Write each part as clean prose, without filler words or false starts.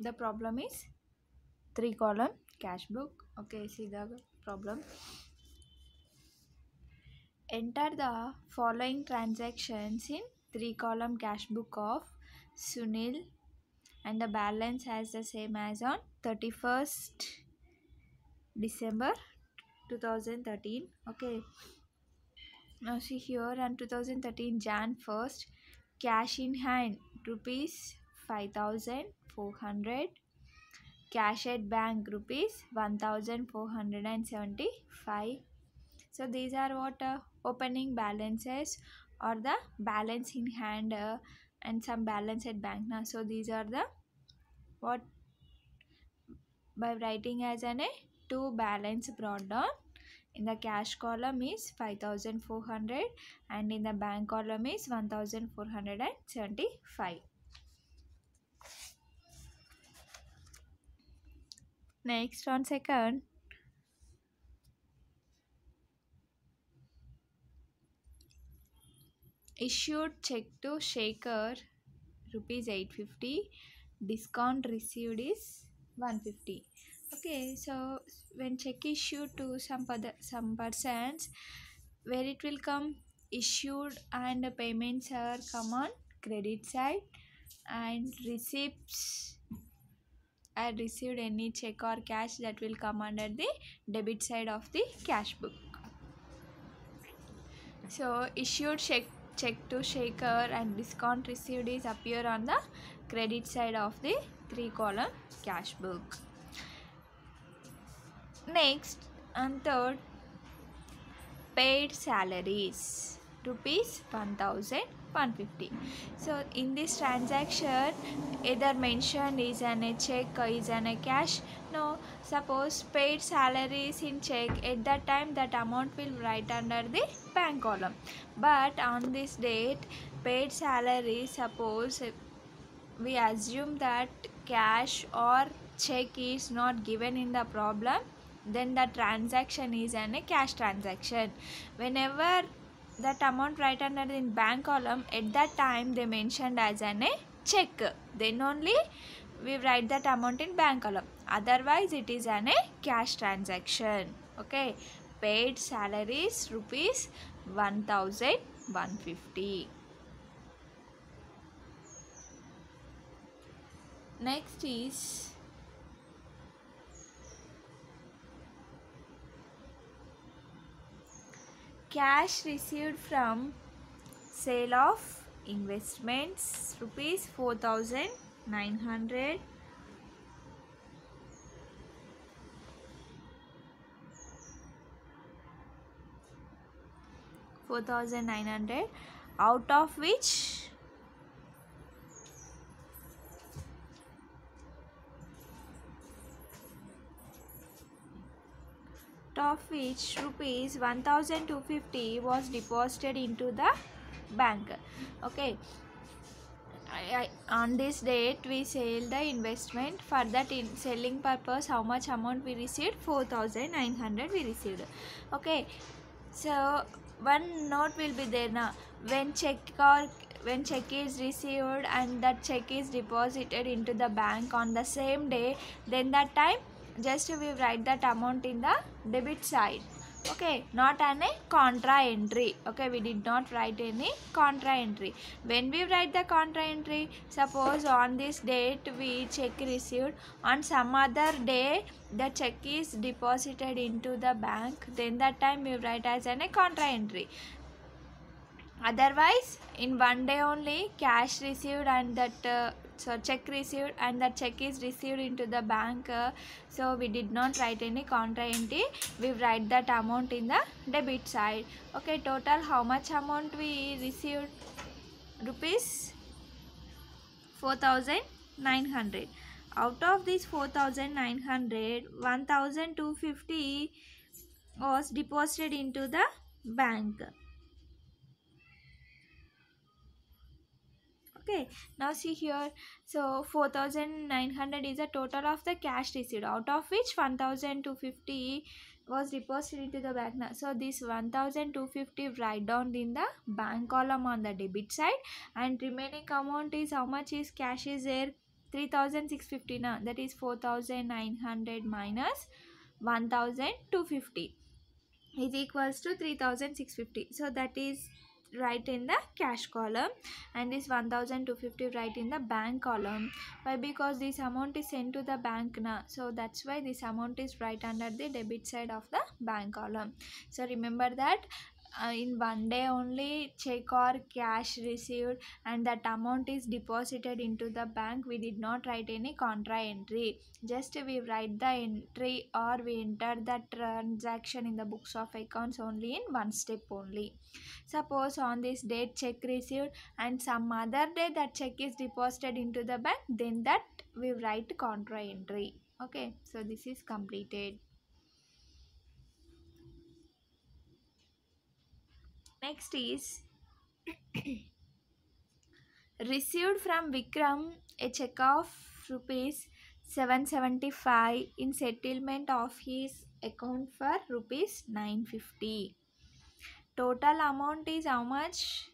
The problem is 3 column cash book. Okay, see the problem. Enter the following transactions in 3 column cash book of Sunil, and the balance has the same as on 31st December 2013. Okay, now see here on 2013 Jan 1st, cash in hand rupees 5400, cash at bank rupees 1475. So these are what opening balances or the balance in hand and some balance at bank now. So these are the what by writing as an a two balance brought down. In the cash column is 5400 and in the bank column is 1475. Next on second, issued check to Shaker rupees 850, discount received is 150. Okay, so when check issued to some persons, where it will come issued and the payments are come on credit side, and receipts are received any check or cash that will come under the debit side of the cash book. So issued check to Shaker and discount received is appear on the credit side of the 3 column cash book. Next and third, paid salaries rupees 1150. So in this transaction either mentioned is an a check or is an a cash. No, suppose paid salaries in check, at that time that amount will write under the bank column, but on this date paid salary, suppose we assume that cash or check is not given in the problem, then the transaction is an a cash transaction. Whenever that amount right under in bank column, at that time they mentioned as an a check, then only we write that amount in bank column, otherwise it is an a cash transaction. Okay, paid salaries rupees 1150. Next is cash received from sale of investments rupees 4900, out of which rupees 1250 was deposited into the bank. Okay, on this date we sell the investment. For that in selling purpose, how much amount we received? 4900 we received. Okay, so one note will be there now. When check is received and that check is deposited into the bank on the same day, then that time just we write that amount in the debit side. Okay, not an a contra entry. Okay, we did not write any contra entry. When we write the contra entry, suppose on this date we check received, on some other day the check is deposited into the bank, then that time we write as an a contra entry. Otherwise in one day only cash received and that so check received and that check is received into the bank, so we did not write any contra entry, we write that amount in the debit side. Okay, total how much amount we received? Rupees 4900. Out of this 4900, 1250 was deposited into the bank. Okay, now see here, so 4900 is the total of the cash received, out of which 1250 was deposited into the bank. Now so this 1250 write down in the bank column on the debit side, and remaining amount is how much is cash is there? 3650 na, that is 4900 minus 1250 is equals to 3650. So that is right in the cash column, and this 1250 right in the bank column. Why? Because this amount is sent to the bank na, so that's why this amount is right under the debit side of the bank column. So remember that in one day only check or cash received and that amount is deposited into the bank, we did not write any contra entry, just we write the entry or we enter the transaction in the books of accounts only in one step only. Suppose on this date check received and some other day that check is deposited into the bank, then that we write contra entry. Okay, so this is completed. Next is received from Vikram a check of rupees 775 in settlement of his account for rupees 950. Total amount is how much?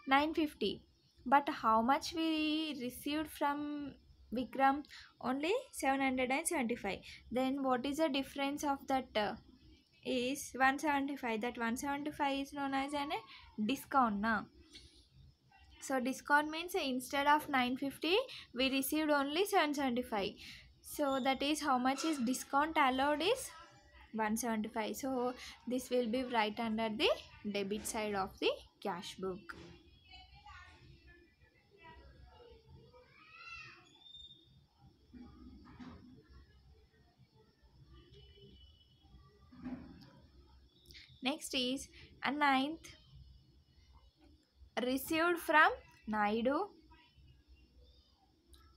950. But how much we received from Vikram? Only 775. Then what is the difference of that? Is 175. That 175 is known as a discount na. So discount means instead of 950 we received only 775. So that is how much is discount allowed is 175. So this will be right under the debit side of the cash book. Next is a ninth received from Naidu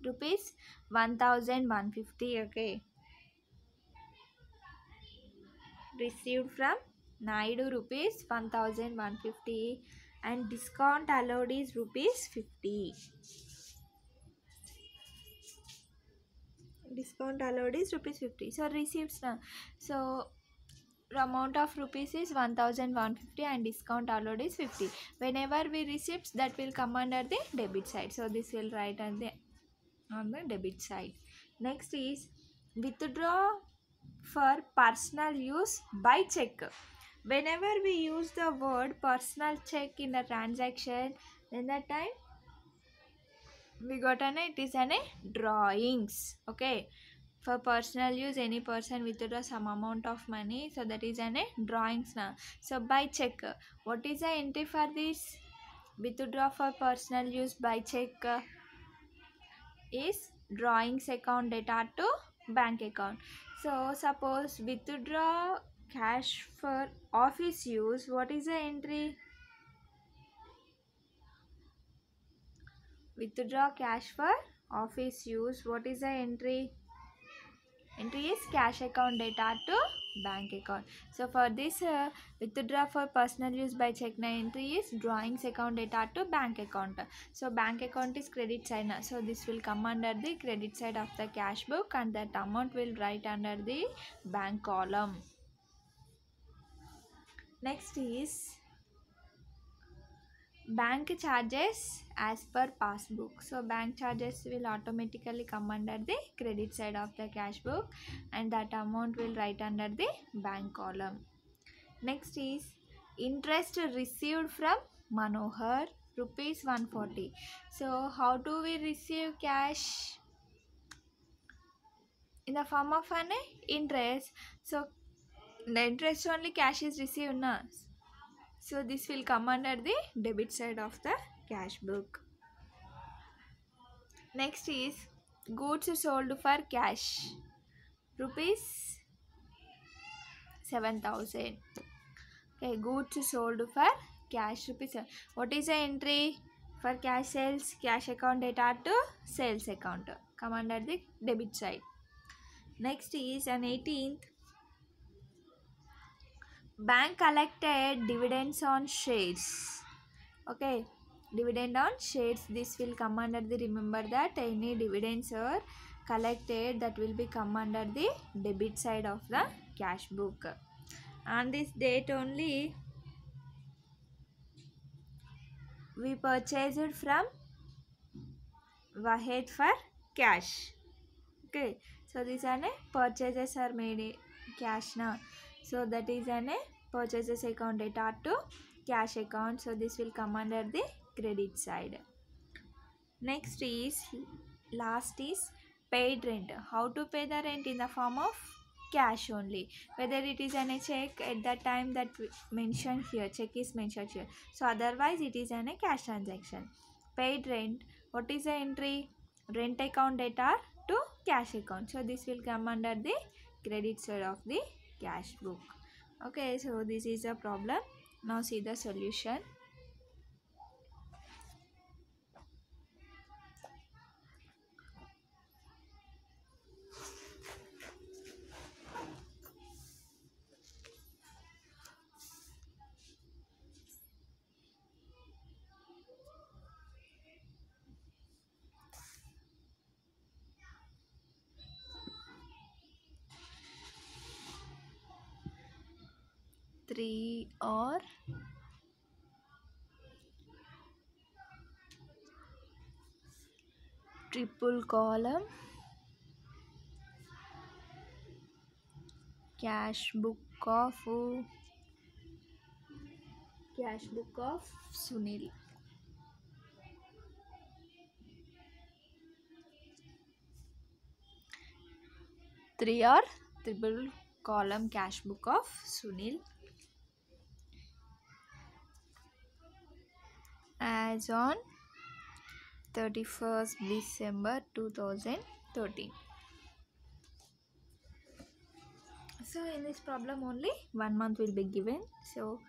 rupees 1150. Okay, received from Naidu rupees 1150 and discount allowed is rupees 50. Discount allowed is rupees 50. So receipts now. So the amount of rupees is 1150 and discount allowed is 50. Whenever we receipts, that will come under the debit side. So this will write on the debit side. Next is withdraw for personal use by check. Whenever we use the word personal check in the transaction, then that time we got it is an drawings. Okay, for personal use any person withdraw some amount of money, so that is an drawings now. So by check, what is the entry for this? Withdraw for personal use by check is drawings account data to bank account. So suppose withdraw cash for office use, what is the entry? Withdraw cash for office use, what is the entry? Entry is cash account data to bank account. So for this withdraw for personal use by check na entry is drawings account data to bank account. So bank account is credit side na. So this will come under the credit side of the cash book and that amount will write under the bank column. Next is bank charges as per passbook. So bank charges will automatically come under the credit side of the cash book and that amount will write under the bank column. Next is interest received from Manohar rupees 140. So how do we receive cash? In the form of an interest. So the interest only cash is received na. So this will come under the debit side of the cash book. Next is goods sold for cash rupees 7000. Okay, goods sold for cash rupees. What is the entry for cash sales? Cash account data to sales account. Come under the debit side. Next is an 18th. Bank collected dividends on shares. Okay, dividend on shares, this will come under the, remember that any dividends are collected, that will be come under the debit side of the cash book. On this date only we purchased from Wahed for cash. Okay, so these are purchases are made cash now. So that is an purchases account data to cash account. So this will come under the credit side. Next is last is paid rent. How to pay the rent in the form of cash only. Whether it is a check at that time that mentioned here, check is mentioned here. So otherwise it is a cash transaction. Paid rent. What is the entry? Rent account data to cash account. So this will come under the credit side of the cash book. Okay, so this is a problem. Now see the solution. Three or triple column cash book of Sunil. 3 or triple column cash book of Sunil as on 31st December 2013. So in this problem only 1 month will be given. So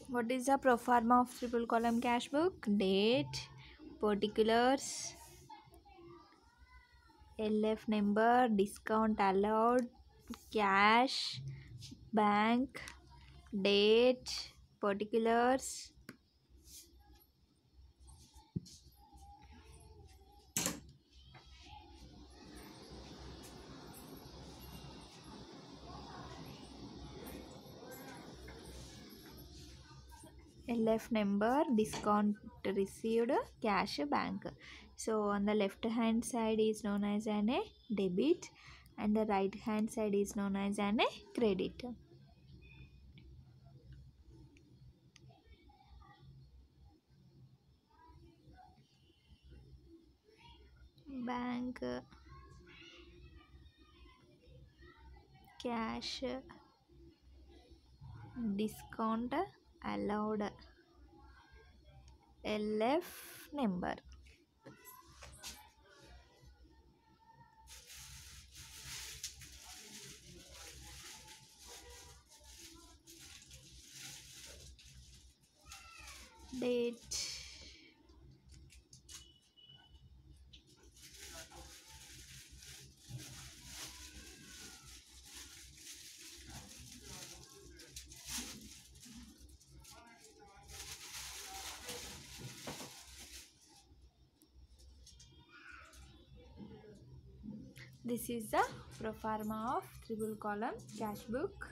what is the pro forma of triple column cash book? Date, particulars, LF number, discount allowed, cash, bank, date, particulars, LF number, discount received, cash, bank. So on the left hand side is known as an a debit and the right hand side is known as an a credit. Bank, cash, discount allowed, LF number. Date, this is the pro forma of triple column cash book.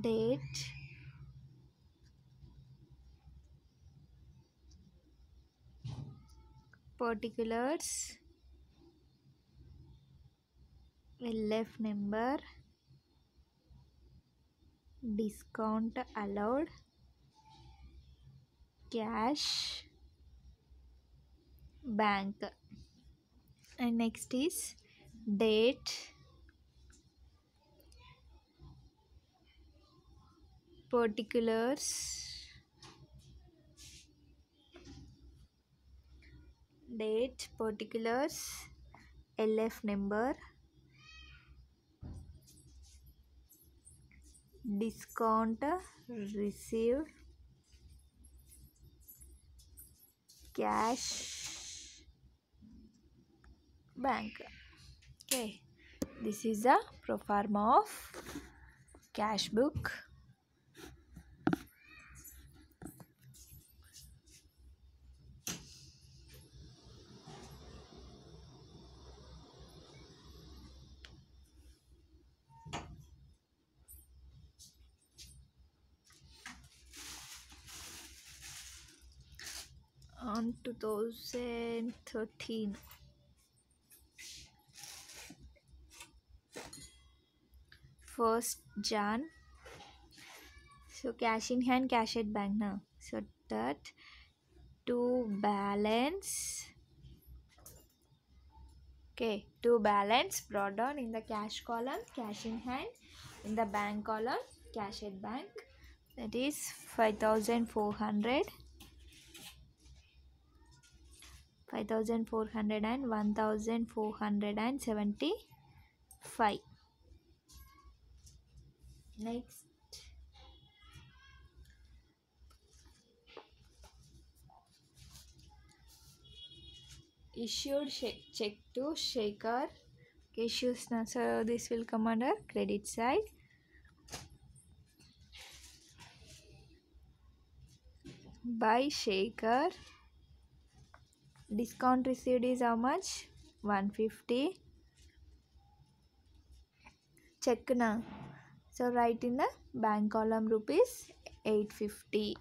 Date, particulars, LF number, discount allowed, cash, bank. And next is date, particulars, LF number, discount received, cash, bank. Okay, this is the pro forma of cash book. on 2013. First Jan. So cash in hand, cash at bank now. So that to balance. Okay, to balance brought down in the cash column, cash in hand, in the bank column, cash at bank. That is 5,400, 5,400 and 1,475. Next, issued check to Shekhar Krishna. So this will come under credit side. By Shekhar. Discount received is how much? 150. Check na. So write in the bank column rupees 850.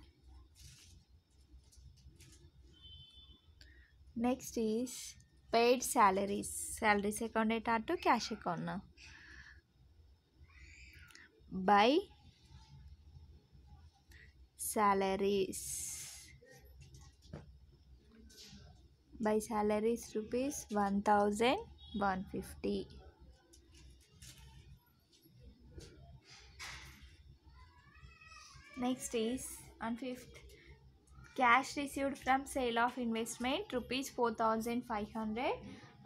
Next is paid salaries. Salaries account data to cash account now. By salaries. By salaries rupees 1,150. Next is on 5th. Cash received from sale of investment rupees 4,500,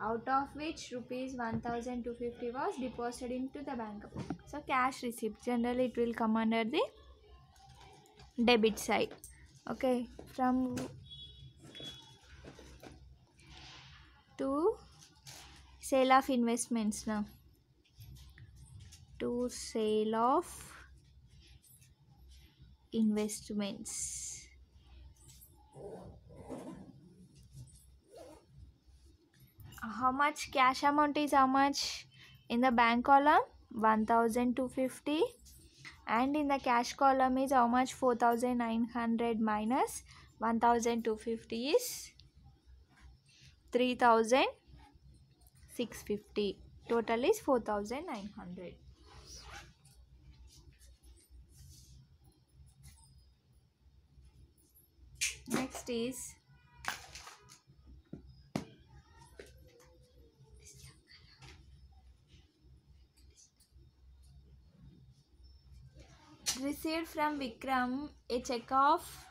out of which rupees 1,250 was deposited into the bank. So cash receipt generally it will come under the debit side. Okay, from to sale of investments now. To sale of investments. How much cash amount is how much? In the bank column 1,250 and in the cash column is how much? 4,900 minus 1,250 is 3,650. Total is 4,900. Next is received from Vikram a check of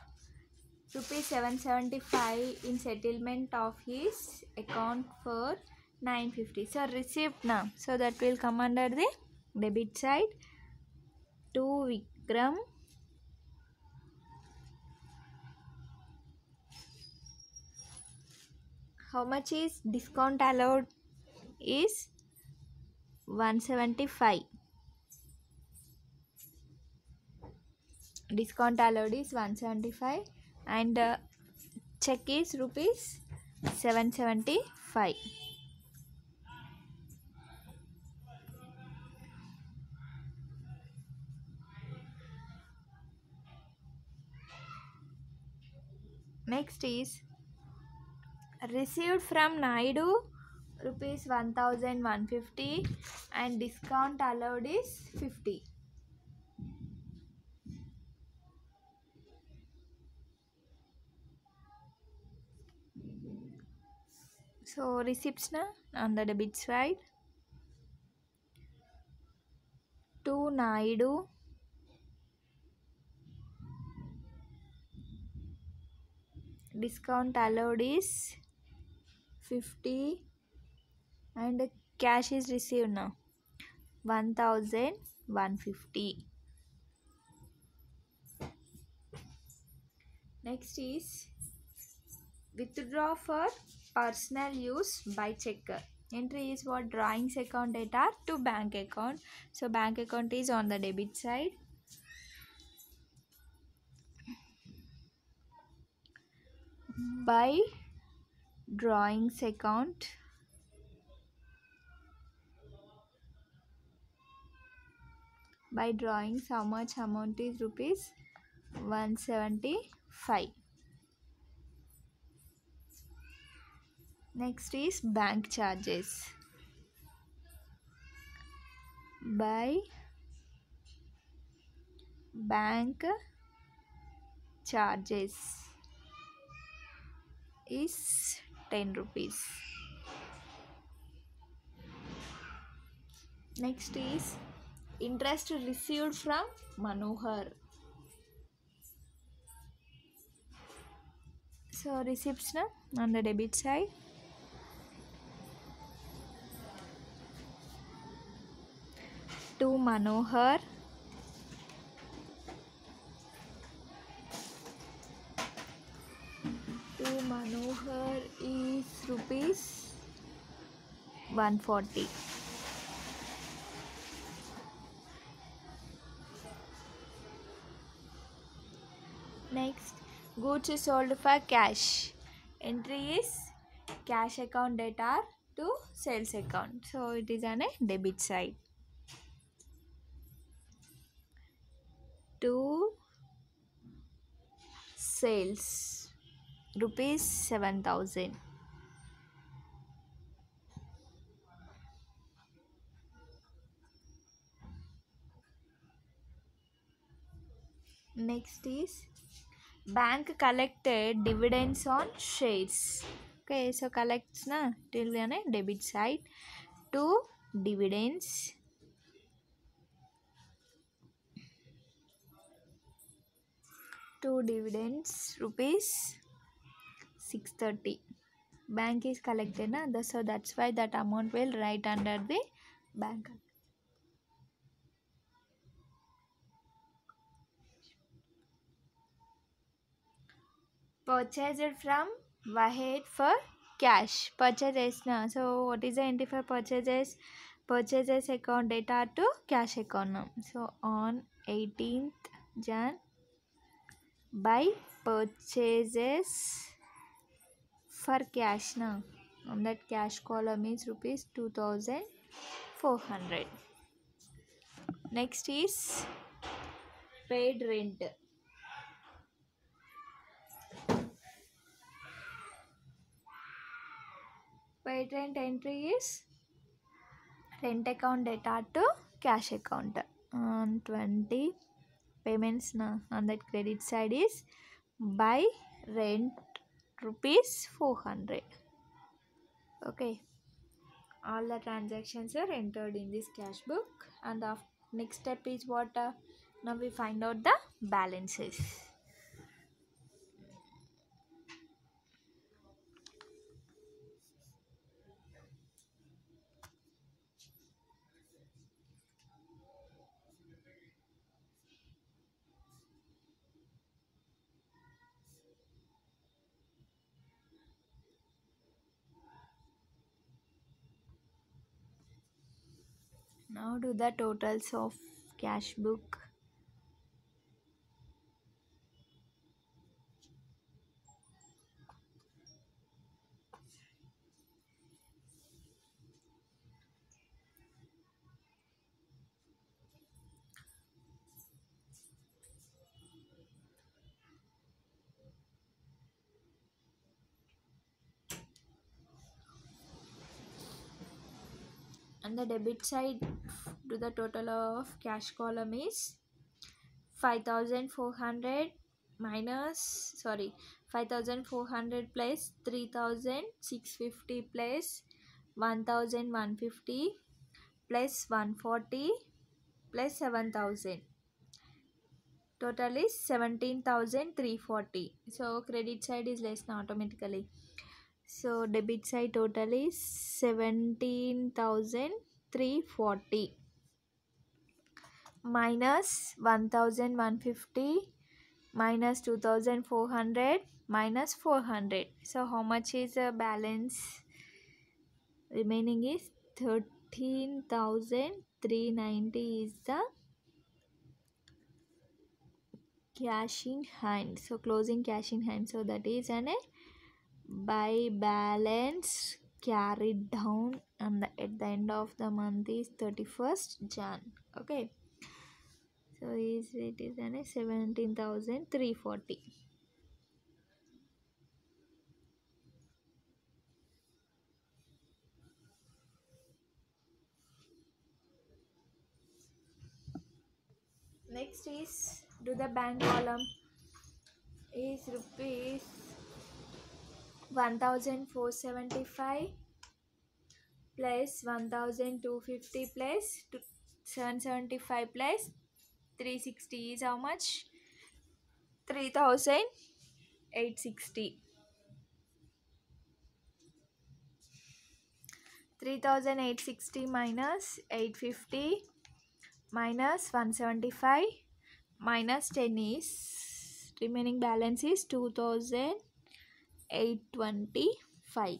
rupees 775 in settlement of his account for 950. So received now. So that will come under the debit side. To Vikram how much is discount allowed is 175. Discount allowed is 175 and check is rupees 775. Next is received from Naidu rupees 1,150 and discount allowed is 50. So receipts na on the debit side. To Naidu discount allowed is 50 and cash is received now 1,150. Next is withdraw for personal use by checker. Entry is what? Drawings account data to bank account. So bank account is on the debit side. By drawings account by drawings how much amount is rupees 175. Next is bank charges. By bank charges is 10 rupees. Next is interest received from Manohar. So receipts na on the debit side. To Manohar, is rupees 140. Next, goods is sold for cash. Entry is cash account data to sales account. So it is on a debit side. To sales, rupees 7,000. Next is bank collected dividends on shares. Okay, so collects na till on a debit side. To dividends, rupees 630. Bank is collected na, so that's why that amount will write under the bank. Purchased from Wahed for cash. Purchases na. So what is the entry for purchases? Purchases account data to cash account now. So on 18th Jan, by purchases for cash na. On that cash column is rupees 2,400. Next is paid rent. Paid rent entry is rent account data to cash account. On 20 payments na, on that credit side is by rent rupees 400. Okay, all the transactions are entered in this cash book, and the next step is what? Now we find out the balances. Now do the totals of cash book. And the debit side to the total of cash column is 5,400 minus 5,400 plus 3,650 plus 1,150 plus 140 plus 7,000. Total is 17,340. So credit side is less now automatically. So debit side total is 17,340 minus 1,150 minus 2,400 minus 400. So how much is the balance? Remaining is 13,390 is the cash in hand. So closing cash in hand. So that is an by balance carried down, and at the end of the month is 31st Jan. Okay, so it is an 17,340. Next is do the bank column is rupees 1475 plus 1250 plus 775 plus 360 is how much? 3860. 3860 minus 850 minus 175 minus 10 is remaining balance is 2825.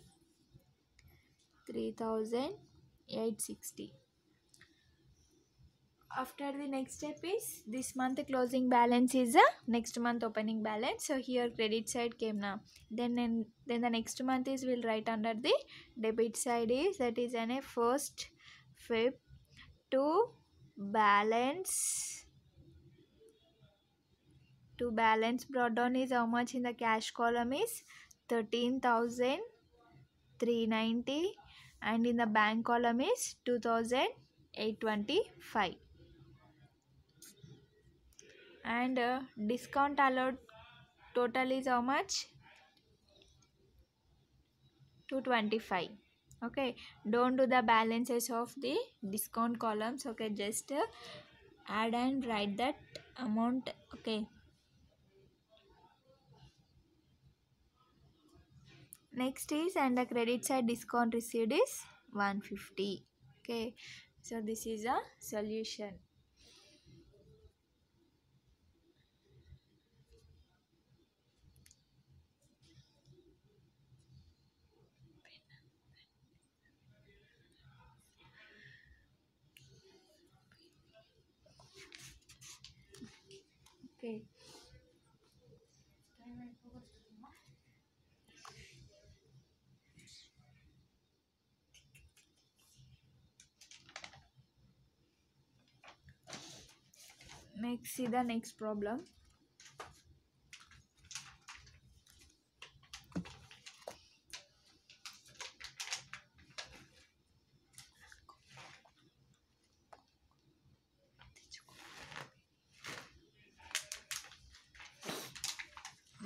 3860. After the next step is this month closing balance is a next month opening balance. So here credit side came now. Then the next month is we'll write under the debit side is that is an a first Feb to balance brought down is how much in the cash column is 13,390 and in the bank column is 2,825. And discount allowed total is how much? 225. Okay, don't do the balances of the discount columns. Okay, just add and write that amount. Okay, next is and the credit side discount received is 150. Okay, so this is a solution. Okay, next see the next problem.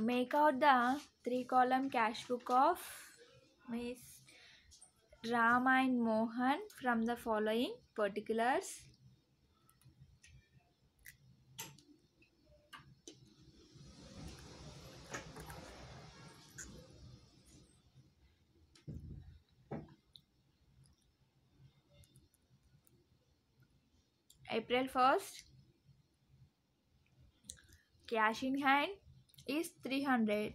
Make out the 3-column cash book of Miss Rama and Mohan from the following particulars. April 1st, cash in hand is 300.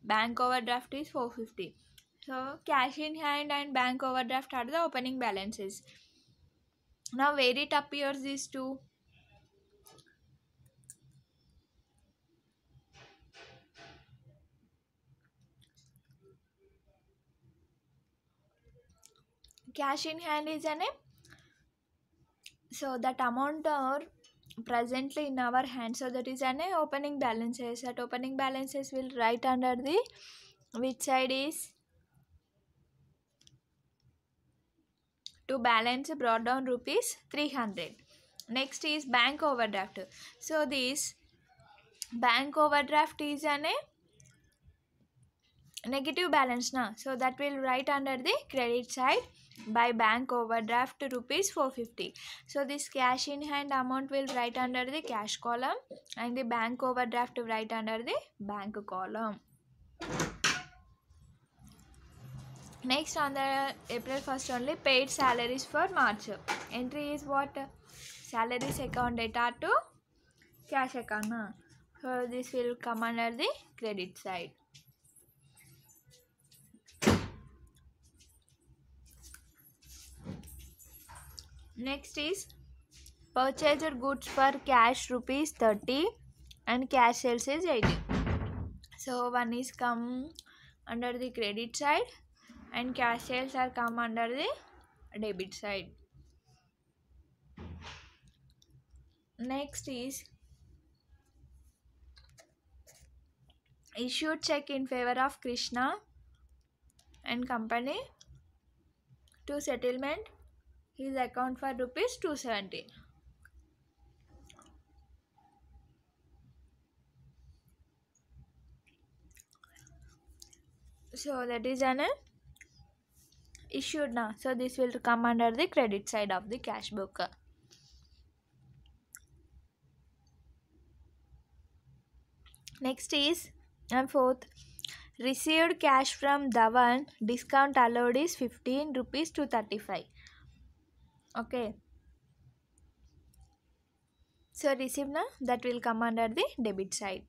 Bank overdraft is 450. So cash in hand and bank overdraft are the opening balances. Now where it appears these two? Cash in hand is an so that amount are presently in our hand, so that is an opening balances. That opening balances will write under the which side is to balance brought down rupees 300. Next is bank overdraft. So this bank overdraft is an negative balance now, so that will write under the credit side by bank overdraft rupees 450. So this cash in hand amount will write under the cash column and the bank overdraft will write under the bank column. Next on the April 1st only paid salaries for March. Entry is what? Salaries account data to cash account. So this will come under the credit side. Next is purchased goods for cash rupees 30 and cash sales is 80. So one is come under the credit side and cash sales are come under the debit side. Next is issued check in favor of Krishna and company to settlement his account for rupees 270. So that is an issued now. So this will come under the credit side of the cash book. Next is and fourth, received cash from Dhawan, discount allowed is 15 rupees to 35. Okay. So received now, that will come under the debit side.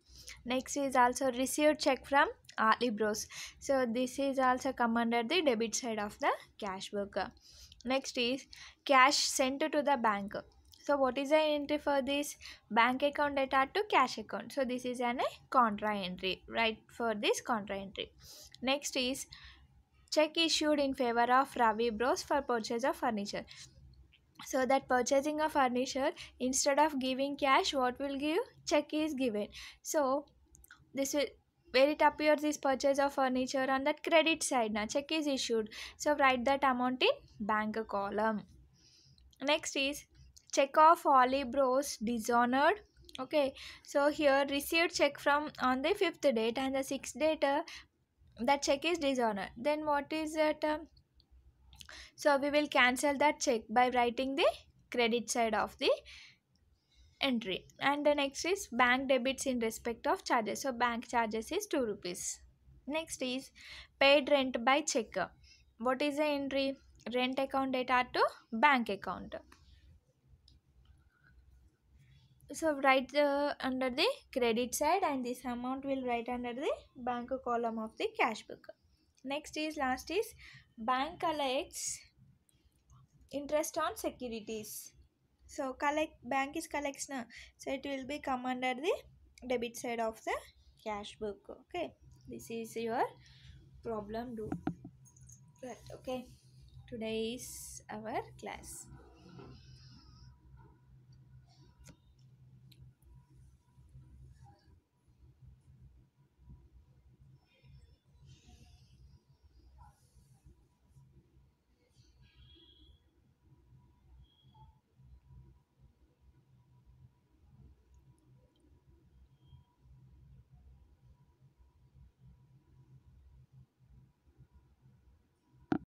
Next is also received check from Ali Bros. So this is also come under the debit side of the cash book. Next is cash sent to the bank. So what is the entry for this? Bank account data to cash account. So this is an a contra entry, right? For this contra entry. Next is check issued in favor of Ravi Bros for purchase of furniture. So that purchasing a furniture, instead of giving cash, what will give? Check is given. So this will, where it appears is purchase of furniture on that credit side. Now check is issued. So write that amount in bank column. Next is check of Oli Bros dishonored. Okay, so here received check from on the fifth date and the sixth date. That check is dishonored. Then what is that? So we will cancel that check by writing the credit side of the entry. And the next is bank debits in respect of charges. So bank charges is 2 rupees. Next is paid rent by check. What is the entry? Rent account data to bank account. So write under the credit side, and this amount will write under the bank column of the cash book. Next is last is bank collects interest on securities. So collect bank is collects now. So it will be come under the debit side of the cash book. Okay. This is your problem do. Right. Okay. Today is our class.